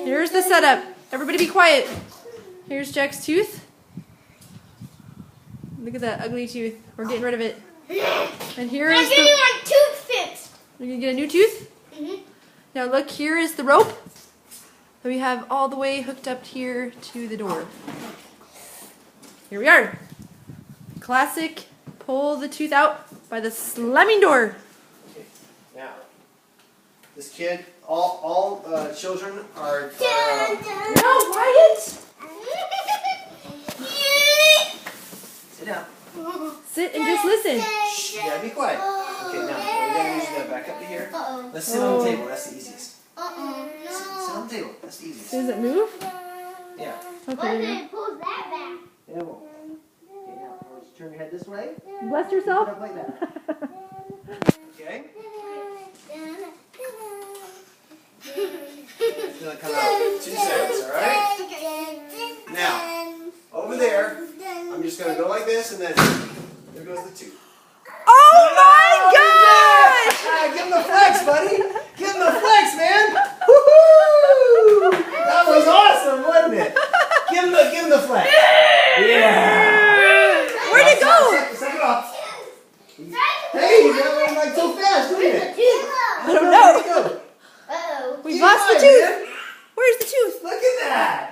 Here's the setup. Everybody be quiet. Here's Jack's tooth. Look at that ugly tooth. We're getting rid of it. And here is I'm getting my tooth fixed. You're going to get a new tooth? Mm-hmm. Now look, here is the rope that we have all the way hooked up here to the door. Here we are. Classic pull the tooth out by the slamming door. Okay. Now, this kid, all children are... No, Wyatt! Sit down. Sit and just listen. Shh, you gotta be quiet. Okay, now, we're gonna use that back up to here. Let's sit on the table, that's the easiest. Sit on the table, that's the easiest. Does it move? Yeah. Okay. Then it pulls that back. It won't. Okay, now, turn your head this way. Bless Put yourself. it up like that. Okay? It's gonna come out in 2 seconds, alright? Now, over there, I'm just gonna go like this, and then there goes the tooth. Oh my gosh! Ah, give him the flex, buddy! Give him the flex, man! Woohoo! That was awesome, wasn't it? Give him the flex. Yeah! Where'd it go? Suck it off. Hey, you got one like so fast, didn't it? I don't know. Where'd it go? Uh-oh. We've lost the G5, tooth. man. Where's the tooth? Look at that!